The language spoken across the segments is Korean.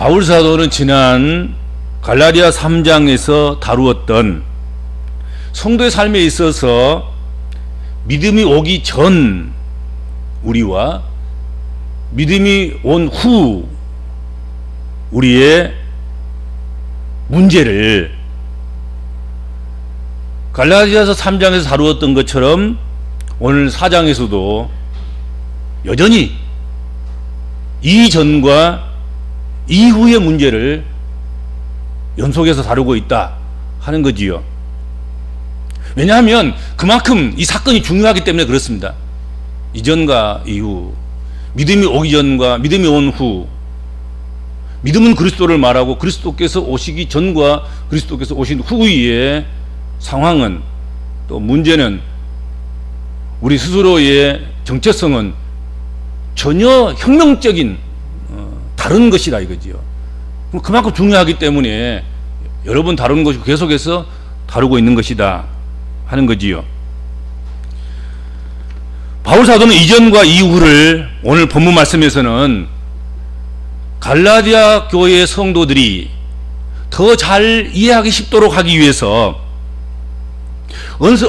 바울 사도는 지난 갈라디아 3장에서 다루었던 성도의 삶에 있어서 믿음이 오기 전 우리와 믿음이 온 후 우리의 문제를 갈라디아서 3장에서 다루었던 것처럼 오늘 4장에서도 여전히 이전과 이후의 문제를 연속해서 다루고 있다 하는 거지요. 왜냐하면 그만큼 이 사건이 중요하기 때문에 그렇습니다. 이전과 이후, 믿음이 오기 전과 믿음이 온 후. 믿음은 그리스도를 말하고 그리스도께서 오시기 전과 그리스도께서 오신 후의 상황은, 또 문제는, 우리 스스로의 정체성은 전혀 혁명적인 다른 것이다 이거지요. 그만큼 중요하기 때문에 여러 번 다루는 것이고 계속해서 다루고 있는 것이다 하는 거지요. 바울 사도는 이전과 이후를 오늘 본문 말씀에서는 갈라디아 교회의 성도들이 더 잘 이해하기 쉽도록 하기 위해서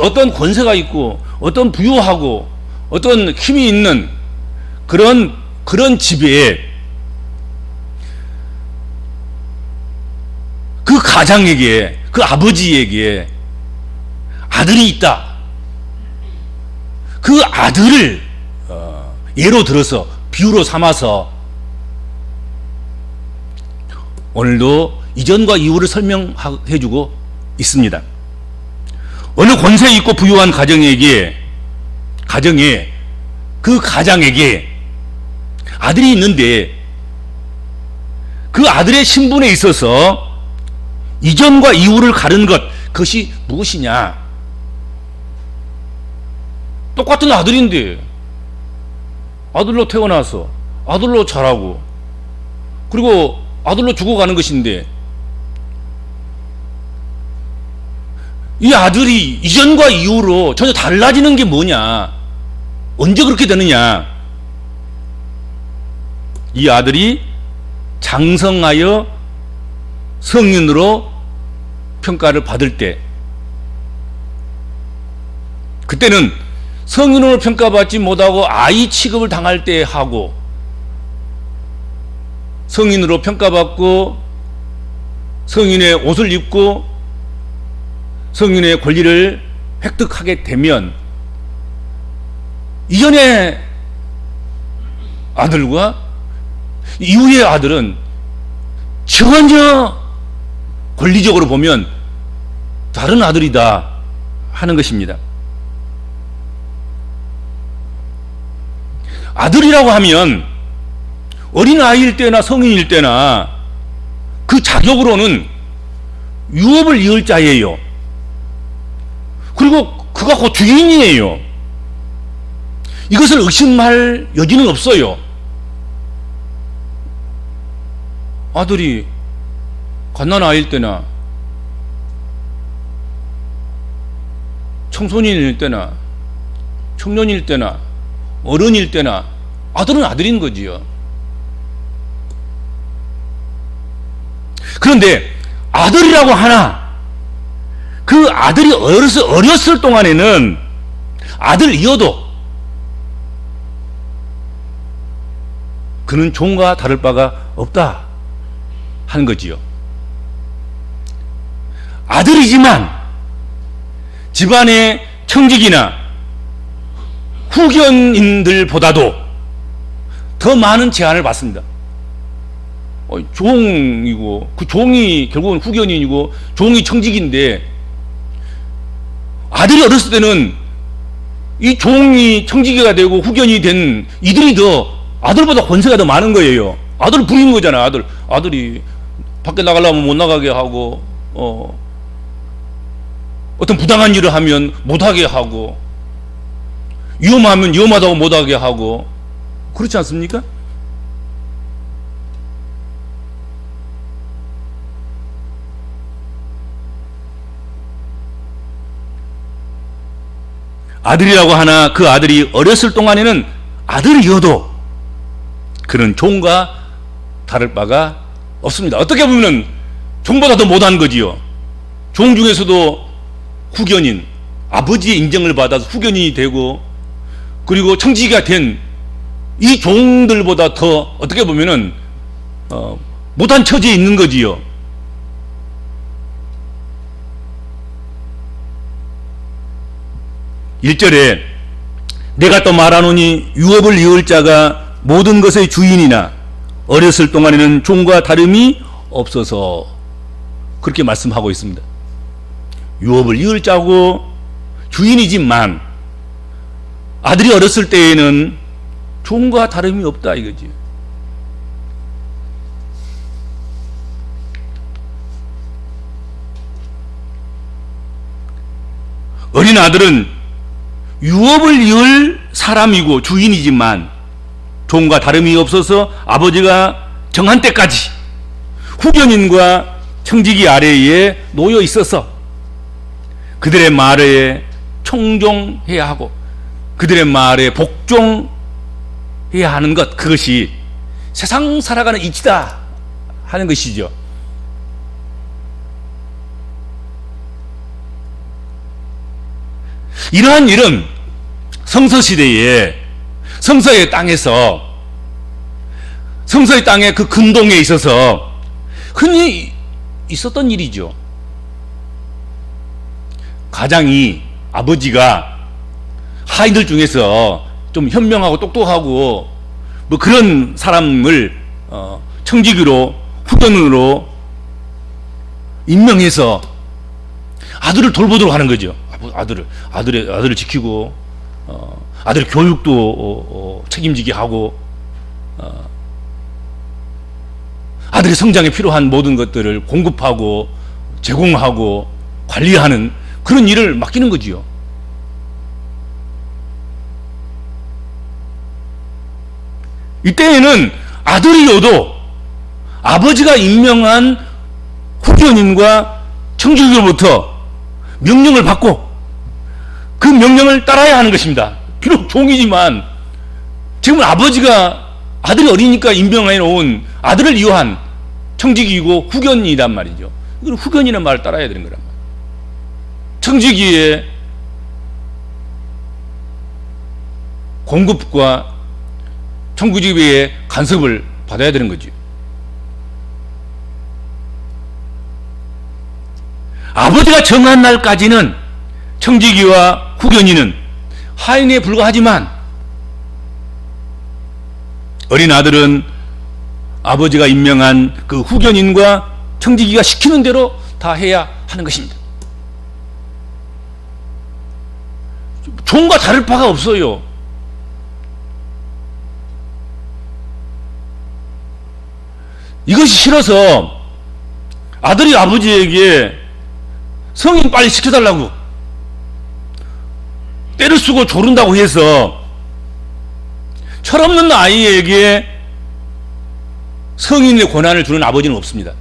어떤 권세가 있고 어떤 부유하고 어떤 힘이 있는 그런 집에 그 가장에게, 그 아버지에게 아들이 있다. 그 아들을 예로 들어서 비유로 삼아서 오늘도 이전과 이후를 설명해주고 있습니다. 어느 권세 있고 부유한 가정에 그 가장에게 아들이 있는데 그 아들의 신분에 있어서 이전과 이후를 가르는 것, 그것이 무엇이냐? 똑같은 아들인데 아들로 태어나서 아들로 자라고 그리고 아들로 죽어가는 것인데 이 아들이 이전과 이후로 전혀 달라지는 게 뭐냐? 언제 그렇게 되느냐? 이 아들이 장성하여 성인으로 평가를 받을 때, 그때는 성인으로 평가받지 못하고 아이 취급을 당할 때 하고, 성인으로 평가받고 성인의 옷을 입고 성인의 권리를 획득하게 되면 이전의 아들과 이후의 아들은 전혀 권리적으로 보면 다른 아들이다 하는 것입니다. 아들이라고 하면 어린아이일 때나 성인일 때나 그 자격으로는 유업을 이을 자예요. 그리고 그가 곧 주인이에요. 이것을 의심할 여지는 없어요. 아들이 갓난아이일 때나 청소년일 때나 청년일 때나 어른일 때나 아들은 아들인 거지요. 그런데 아들이라고 하나, 그 아들이 어렸을 동안에는 아들이어도 그는 종과 다를 바가 없다 하는 거지요. 아들이지만 집안의 청직이나 후견인들보다도 더 많은 제한을 받습니다. 종이고 그 종이 결국은 후견인이고 종이 청직인데, 아들이 어렸을 때는 이 종이 청지기가 되고 후견이 된 이들이 더 아들보다 권세가 더 많은 거예요. 아들을 부리는 거잖아. 아들이 밖에 나가려면 못 나가게 하고 어떤 부당한 일을 하면 못하게 하고 위험하면 위험하다고 못하게 하고, 그렇지 않습니까? 아들이라고 하나 그 아들이 어렸을 동안에는 아들이어도 그는 종과 다를 바가 없습니다. 어떻게 보면은 종보다 더 못한 거지요. 종 중에서도 후견인, 아버지의 인정을 받아서 후견인이 되고, 그리고 청지기가 된 이 종들보다 더 어떻게 보면은 못한 처지에 있는 거지요. 일절에 내가 또 말하노니 유업을 이을 자가 모든 것의 주인이나 어렸을 동안에는 종과 다름이 없어서, 그렇게 말씀하고 있습니다. 유업을 이을 자고 주인이지만 아들이 어렸을 때에는 종과 다름이 없다 이거지. 어린 아들은 유업을 이을 사람이고 주인이지만 종과 다름이 없어서 아버지가 정한 때까지 후견인과 청지기 아래에 놓여 있어서 그들의 말에 청종해야 하고 그들의 말에 복종해야 하는 것, 그것이 세상 살아가는 이치다 하는 것이죠. 이러한 일은 성서시대에 성서의 땅에서, 성서의 땅의 그 근동에 있어서 흔히 있었던 일이죠. 가장이, 아버지가 하인들 중에서 좀 현명하고 똑똑하고 뭐 그런 사람을 청지기로, 후견으로 임명해서 아들을 돌보도록 하는 거죠. 아들을 지키고 아들 교육도 책임지게 하고 아들의 성장에 필요한 모든 것들을 공급하고 제공하고 관리하는 그런 일을 맡기는 거지요. 이때에는 아들이어도 아버지가 임명한 후견인과 청지기로부터 명령을 받고 그 명령을 따라야 하는 것입니다. 비록 종이지만 지금 아버지가 아들이 어리니까 임명해 놓은 아들을 위한 청지기이고 후견이란 말이죠. 이건 후견이라는 말을 따라야 되는 거란 말이에요. 청지기의 공급과 청지기의 간섭을 받아야 되는 거죠. 아버지가 정한 날까지는 청지기와 후견인은 하인에 불과하지만 어린 아들은 아버지가 임명한 그 후견인과 청지기가 시키는 대로 다 해야 하는 것입니다. 종과 다를 바가 없어요. 이것이 싫어서 아들이 아버지에게 성인 빨리 시켜달라고 때를 쓰고 조른다고 해서 철없는 아이에게 성인의 권한을 주는 아버지는 없습니다.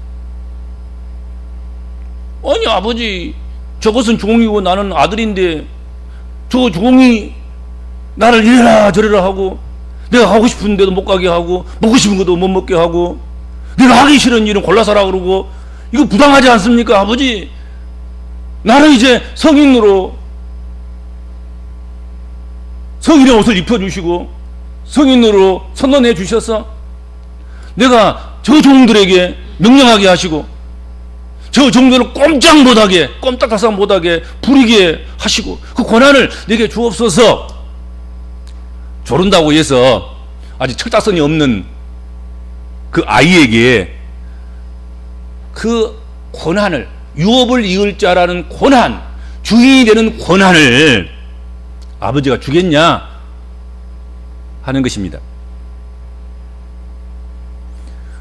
아니 아버지, 저것은 종이고 나는 아들인데 저 종이 나를 이래라 저래라 하고 내가 가고 싶은 데도 못 가게 하고 먹고 싶은 것도 못 먹게 하고 내가 하기 싫은 일은 골라서 하라 그러고, 이거 부당하지 않습니까? 아버지, 나는 이제 성인으로 성인의 옷을 입혀주시고 성인으로 선언해 주셔서 내가 저 종들에게 명령하게 하시고 저 종들을 꼼짝 못하게, 꼼짝달싹 못하게 부리게 하시고 그 권한을 내게 주옵소서. 조른다고 해서 아직 철딱선이 없는 그 아이에게 그 권한을, 유업을 이을 자라는 권한, 주인이 되는 권한을 아버지가 주겠냐 하는 것입니다.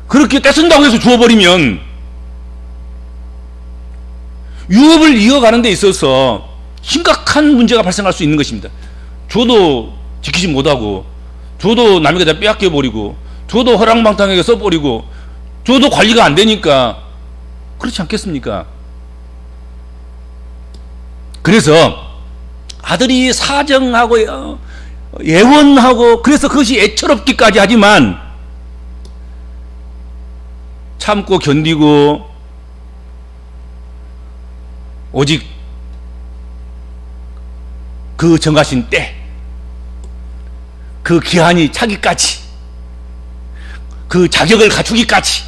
그렇게 떼쓴다고 해서 주어버리면 유업을 이어가는 데 있어서 심각한 문제가 발생할 수 있는 것입니다. 줘도 지키지 못하고, 줘도 남에게 다 빼앗겨버리고, 줘도 허랑방탕하게 써버리고, 줘도 관리가 안 되니까 그렇지 않겠습니까? 그래서 아들이 사정하고 예원하고 그래서 그것이 애처롭기까지 하지만 참고 견디고 오직 그 정하신 때, 그 기한이 차기까지, 그 자격을 갖추기까지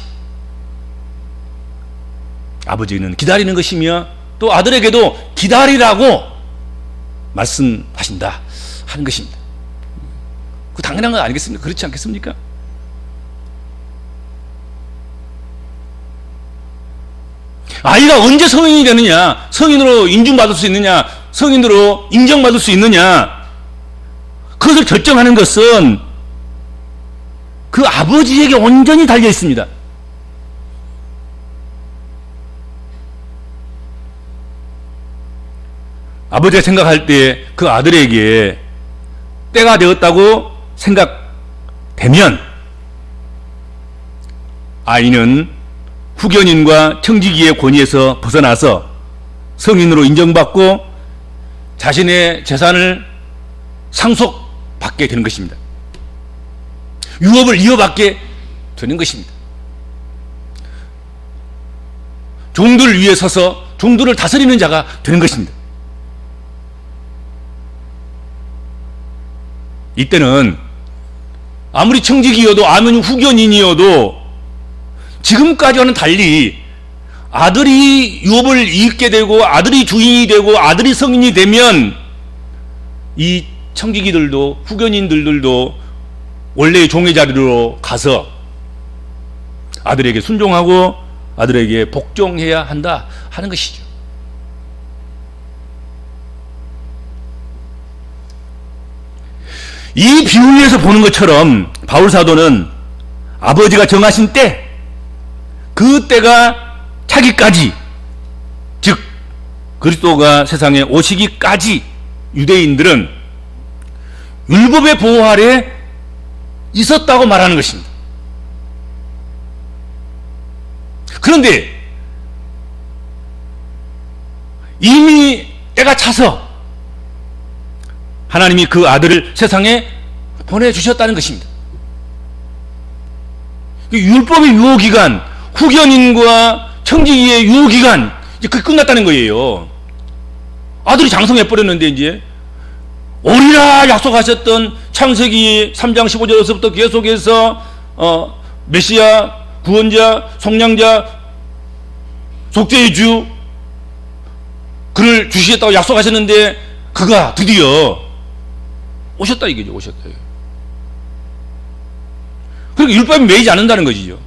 아버지는 기다리는 것이며 또 아들에게도 기다리라고 말씀하신다 하는 것입니다. 그 당연한 건 아니겠습니까? 그렇지 않겠습니까? 아이가 언제 성인이 되느냐, 성인으로 인준받을 수 있느냐, 성인으로 인정받을 수 있느냐, 그것을 결정하는 것은 그 아버지에게 온전히 달려 있습니다. 아버지가 생각할 때 그 아들에게 때가 되었다고 생각되면 아이는 후견인과 청지기의 권위에서 벗어나서 성인으로 인정받고 자신의 재산을 상속받게 되는 것입니다. 유업을 이어받게 되는 것입니다. 종들 위에 서서 종들을 다스리는 자가 되는 것입니다. 이때는 아무리 청지기여도 아무리 후견인이어도 지금까지와는 달리 아들이 유업을 잇게 되고 아들이 주인이 되고 아들이 성인이 되면 이 청지기들도 후견인들도 원래의 종의 자리로 가서 아들에게 순종하고 아들에게 복종해야 한다 하는 것이죠. 이 비유에서 보는 것처럼 바울 사도는 아버지가 정하신 때, 그 때가 차기까지, 즉 그리스도가 세상에 오시기까지 유대인들은 율법의 보호 아래 있었다고 말하는 것입니다. 그런데 이미 때가 차서 하나님이 그 아들을 세상에 보내주셨다는 것입니다. 율법의 유효기간, 후견인과 청지기의 유효기간, 이제 그게 끝났다는 거예요. 아들이 장성해버렸는데 이제 오리라 약속하셨던 창세기 3장 15절에서부터 계속해서 메시아, 구원자, 속량자, 속죄의 주 그를 주시겠다고 약속하셨는데 그가 드디어 오셨다 이거죠. 오셨다. 그러니까 율법에 매이지 않는다는 거지요.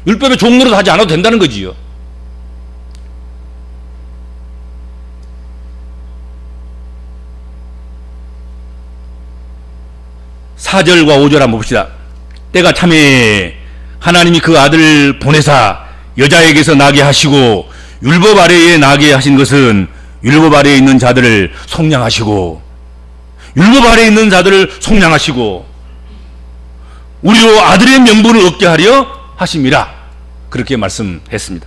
율법의 종로로 하지 않아도 된다는 거지요. (4절과 5절) 한번 봅시다. 때가 참에 하나님이 그 아들을 보내사 여자에게서 나게 하시고 율법 아래에 나게 하신 것은 율법 아래에 있는 자들을 속량하시고 율법 아래에 있는 자들을 속량하시고 우리로 아들의 명분을 얻게 하려 하심이라 그렇게 말씀했습니다.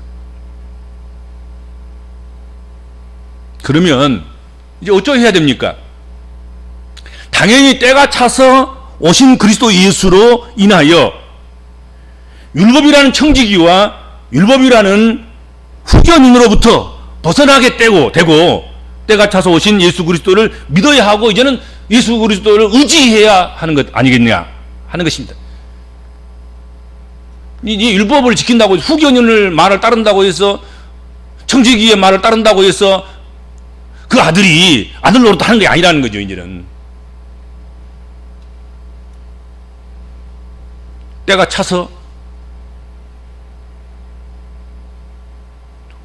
그러면 이제 어쩌해야 됩니까? 당연히 때가 차서 오신 그리스도 예수로 인하여 율법이라는 청지기와 율법이라는 후견인으로부터 벗어나게 되고 때가 차서 오신 예수 그리스도를 믿어야 하고 이제는 예수 그리스도를 의지해야 하는 것 아니겠냐 하는 것입니다. 이 율법을 지킨다고 해서 후견인을 말을 따른다고 해서 청지기의 말을 따른다고 해서 그 아들이 아들 노릇 하는 게 아니라는 거죠. 이제는 때가 차서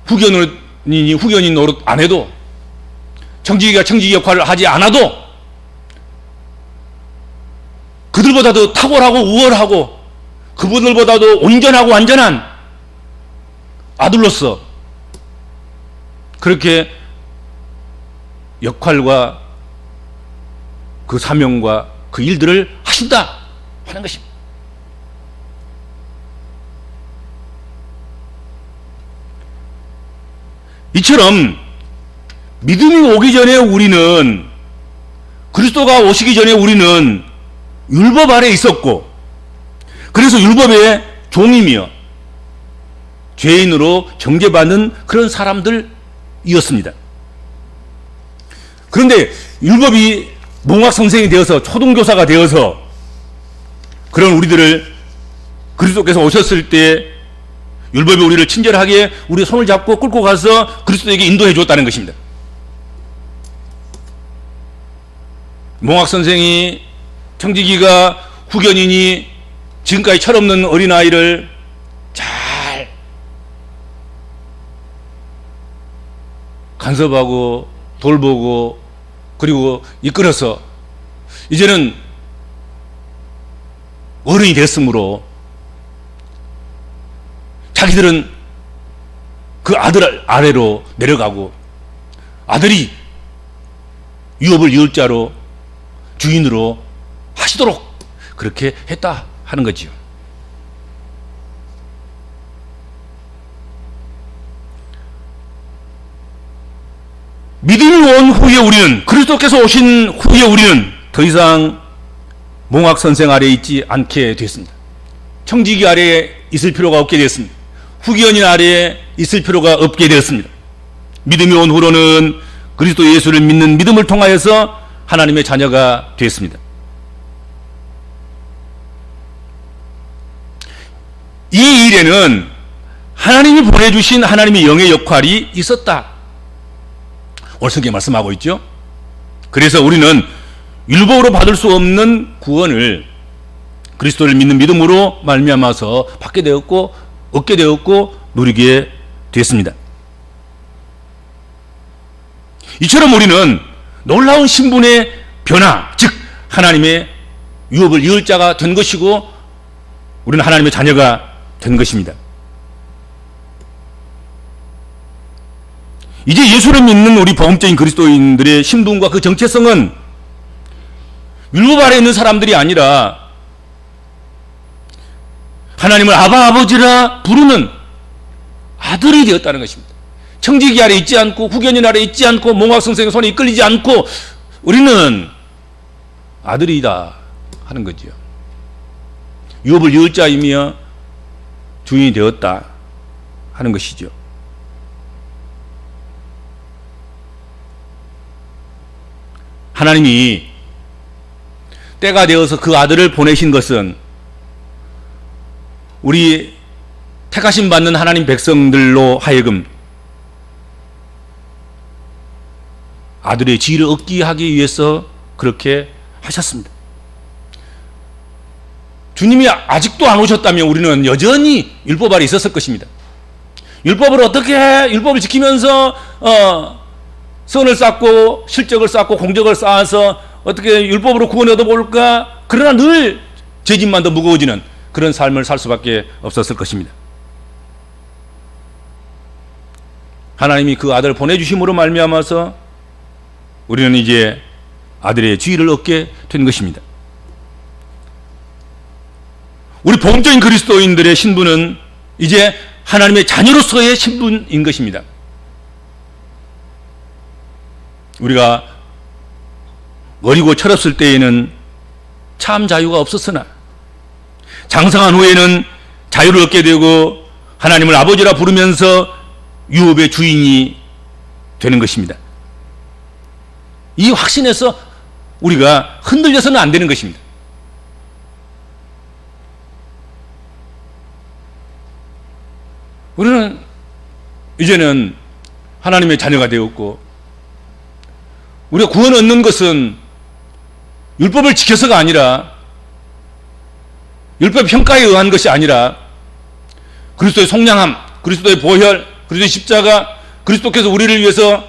후견인이 후견인 노릇 안 해도 청지기가 청지기 역할을 하지 않아도 그들보다도 탁월하고 우월하고 그분들보다도 온전하고 완전한 아들로서 그렇게 역할과 그 사명과 그 일들을 하신다 하는 것입니다. 이처럼 믿음이 오기 전에 우리는 그리스도가 오시기 전에 우리는 율법 아래 있었고 그래서 율법의 종이며 죄인으로 정죄받는 그런 사람들이었습니다. 그런데 율법이 몽학 선생이 되어서 초등교사가 되어서 그런 우리들을 그리스도께서 오셨을 때 율법이 우리를 친절하게 우리 손을 잡고 끌고 가서 그리스도에게 인도해 줬다는 것입니다. 몽학 선생이 청지기가 후견인이 지금까지 철없는 어린아이를 잘 간섭하고 돌보고 그리고 이끌어서 이제는 어른이 됐으므로 자기들은 그 아들 아래로 내려가고 아들이 유업을 이을 자로 주인으로 하시도록 그렇게 했다 하는 거지요. 믿음이 온 후에 우리는, 그리스도께서 오신 후에 우리는 더 이상 몽학 선생 아래에 있지 않게 됐습니다. 청지기 아래에 있을 필요가 없게 됐습니다. 후견인 아래에 있을 필요가 없게 되었습니다. 믿음이 온 후로는 그리스도 예수를 믿는 믿음을 통하여서 하나님의 자녀가 됐습니다. 이 일에는 하나님이 보내주신 하나님의 영의 역할이 있었다. 오늘 성경에 말씀하고 있죠. 그래서 우리는 율법으로 받을 수 없는 구원을 그리스도를 믿는 믿음으로 말미암아서 받게 되었고 얻게 되었고 누리게 됐습니다. 이처럼 우리는 놀라운 신분의 변화, 즉 하나님의 유업을 이을 자가 된 것이고 우리는 하나님의 자녀가 된 것입니다. 이제 예수를 믿는 우리 복음적인 그리스도인들의 신분과 그 정체성은 율법 아래 있는 사람들이 아니라 하나님을 아바 아버지라 부르는 아들이 되었다는 것입니다. 청지기 아래 있지 않고 후견인 아래 있지 않고 몽학 선생의 손에 이끌리지 않고 우리는 아들이다 하는 거지요. 유업을 이을 자이며 주인이 되었다 하는 것이죠. 하나님이 때가 되어서 그 아들을 보내신 것은 우리 택하심 받는 하나님 백성들로 하여금 아들의 지위를 얻게 하기 위해서 그렇게 하셨습니다. 주님이 아직도 안 오셨다면 우리는 여전히 율법 아래 있었을 것입니다. 율법을 어떻게 율법을 지키면서 선을 쌓고 실적을 쌓고 공적을 쌓아서 어떻게 율법으로 구원을 얻어볼까? 그러나 늘 죄짐만 더 무거워지는 그런 삶을 살 수밖에 없었을 것입니다. 하나님이 그 아들을 보내주심으로 말미암아서 우리는 이제 아들의 지위를 얻게 된 것입니다. 우리 복음적인 그리스도인들의 신분은 이제 하나님의 자녀로서의 신분인 것입니다. 우리가 어리고 철없을 때에는 참 자유가 없었으나 장성한 후에는 자유를 얻게 되고 하나님을 아버지라 부르면서 유업의 주인이 되는 것입니다. 이 확신에서 우리가 흔들려서는 안 되는 것입니다. 우리는 이제는 하나님의 자녀가 되었고 우리가 구원 얻는 것은 율법을 지켜서가 아니라 율법 평가에 의한 것이 아니라 그리스도의 속량함, 그리스도의 보혈, 그리스도의 십자가, 그리스도께서 우리를 위해서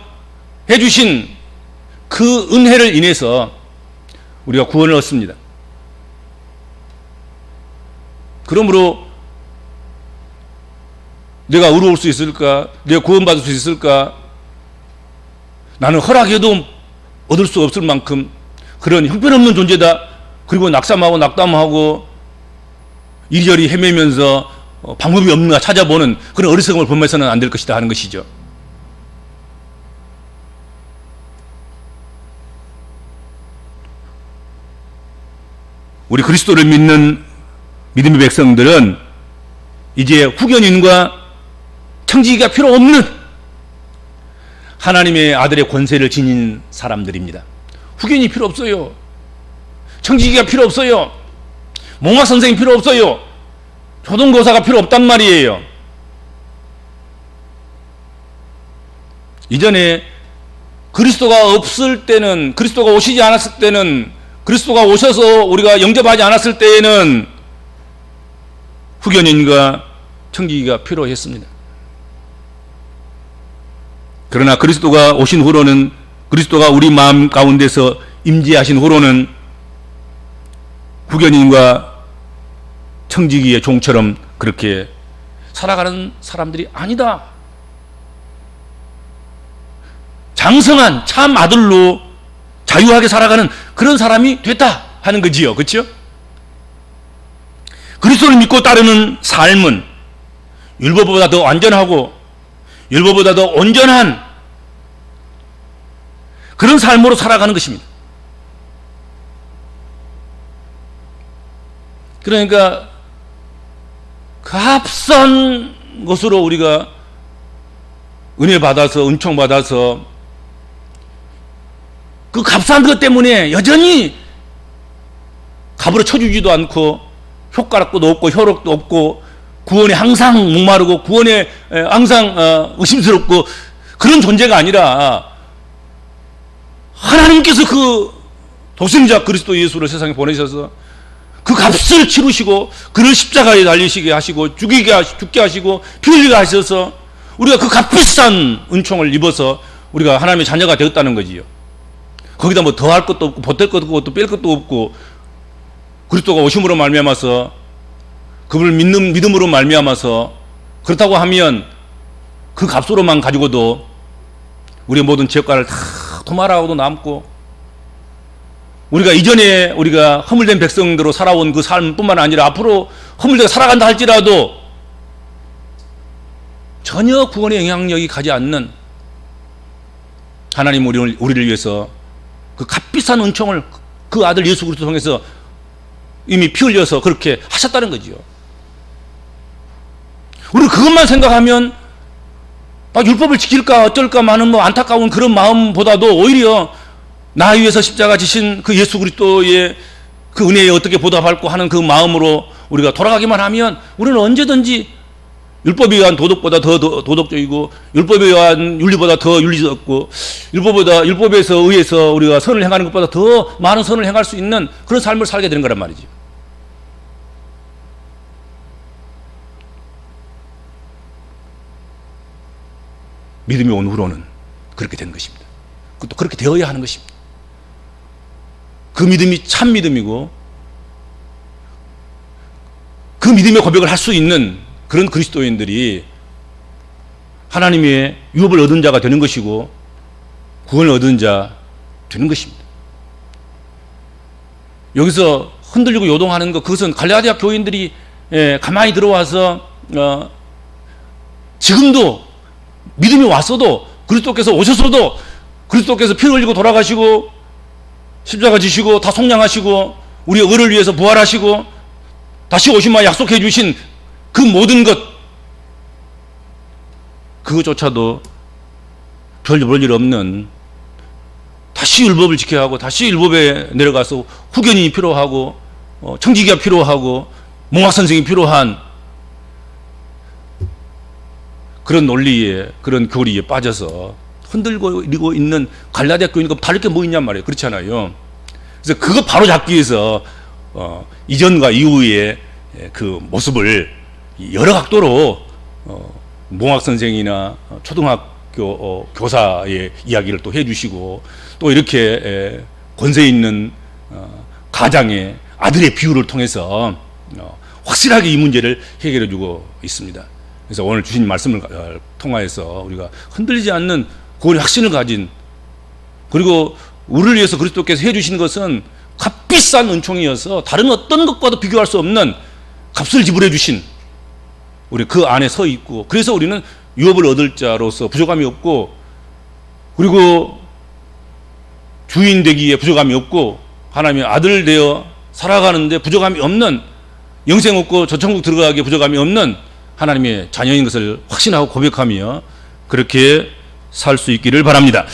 해주신 그 은혜를 인해서 우리가 구원을 얻습니다. 그러므로 내가 의로울 수 있을까? 내가 구원받을 수 있을까? 나는 허락해도 얻을 수 없을 만큼 그런 형편없는 존재다. 그리고 낙sam하고 낙담하고 이리저리 헤매면서 방법이 없는가 찾아보는 그런 어리석음을 범해서는 안 될 것이다 하는 것이죠. 우리 그리스도를 믿는 믿음의 백성들은 이제 후견인과 청지기가 필요 없는 하나님의 아들의 권세를 지닌 사람들입니다. 후견이 필요 없어요. 청지기가 필요 없어요. 몽학 선생이 필요 없어요. 초등교사가 필요 없단 말이에요. 이전에 그리스도가 없을 때는, 그리스도가 오시지 않았을 때는, 그리스도가 오셔서 우리가 영접하지 않았을 때에는 후견인과 청지기가 필요했습니다. 그러나 그리스도가 오신 후로는, 그리스도가 우리 마음 가운데서 임재하신 후로는 후견인과 청지기의 종처럼 그렇게 살아가는 사람들이 아니다. 장성한 참 아들로 자유하게 살아가는 그런 사람이 됐다 하는 거지요. 그렇죠? 그리스도를 믿고 따르는 삶은 율법보다 더 완전하고 율법보다 더 온전한 그런 삶으로 살아가는 것입니다. 그러니까 값싼 것으로 우리가 은혜 받아서, 은총 받아서 그 값싼 것 때문에 여전히 갑으로 쳐주지도 않고 효과락도 없고 효력도 없고 구원에 항상 목마르고 구원에 항상 의심스럽고 그런 존재가 아니라 하나님께서 그 독생자 그리스도 예수를 세상에 보내셔서 그 값을 치르시고 그를 십자가에 달리시게 하시고 죽게 하시고 피 흘리게 하셔서 우리가 그 값비싼 은총을 입어서 우리가 하나님의 자녀가 되었다는 거지요. 거기다 뭐 더할 것도 없고 보탤 것도 없고 또 뺄 것도 없고 그리스도가 오심으로 말미암아서 그분을 믿는 믿음으로 말미암아서 그렇다고 하면 그 값으로만 가지고도 우리의 모든 죄과를 다 도말하고도 남고 우리가 이전에 우리가 허물된 백성대로 살아온 그 삶뿐만 아니라 앞으로 허물되게 살아간다 할지라도 전혀 구원의 영향력이 가지 않는 하나님 우리를 위해서 그 값비싼 은총을 그 아들 예수 그리스도 통해서 이미 피 흘려서 그렇게 하셨다는 거지요. 우리는 그것만 생각하면 율법을 지킬까 어쩔까 하는 뭐 안타까운 그런 마음보다도 오히려 나 위해서 십자가 지신 그 예수 그리스도의 그 은혜에 어떻게 보답할까 하는 그 마음으로 우리가 돌아가기만 하면 우리는 언제든지 율법에 의한 도덕보다 더 도덕적이고 율법에 의한 윤리보다 더 윤리적고 율법에서 의해서 우리가 선을 행하는 것보다 더 많은 선을 행할 수 있는 그런 삶을 살게 되는 거란 말이죠. 믿음이 온 후로는 그렇게 되는 것입니다. 그것도 그렇게 되어야 하는 것입니다. 그 믿음이 참 믿음이고 그 믿음의 고백을 할 수 있는 그런 그리스도인들이 하나님의 유업을 얻은 자가 되는 것이고 구원을 얻은 자 되는 것입니다. 여기서 흔들리고 요동하는 것, 그것은 갈라디아 교인들이 가만히 들어와서 지금도 믿음이 왔어도 그리스도께서 오셨어도 그리스도께서 피 흘리고 돌아가시고 십자가 지시고 다 속량하시고 우리의 의를 위해서 부활하시고 다시 오시마 약속해 주신 그 모든 것 그것조차도 별 볼 일 없는 다시 율법을 지켜야 하고 다시 율법에 내려가서 후견인이 필요하고 청지기가 필요하고 몽학선생이 필요한 그런 논리에 그런 교리에 빠져서 흔들고 있는 갈라디아 교인과 다를 게 뭐 있냔 말이에요. 그렇잖아요. 그래서 그거 바로 잡기 위해서 이전과 이후의 그 모습을 여러 각도로 몽학 선생이나 초등학교 교사의 이야기를 또 해주시고 또 이렇게 권세 있는 가장의 아들의 비유를 통해서 확실하게 이 문제를 해결해주고 있습니다. 그래서 오늘 주신 말씀을 통하여서 우리가 흔들리지 않는 구원의 확신을 가진 그리고 우리를 위해서 그리스도께서 해주신 것은 값비싼 은총이어서 다른 어떤 것과도 비교할 수 없는 값을 지불해 주신 우리 그 안에 서 있고 그래서 우리는 유업을 얻을 자로서 부족함이 없고 그리고 주인 되기에 부족함이 없고 하나님의 아들 되어 살아가는데 부족함이 없는 영생 없고 저 천국 들어가기에 부족함이 없는 하나님의 자녀인 것을 확신하고 고백하며 그렇게 살 수 있기를 바랍니다.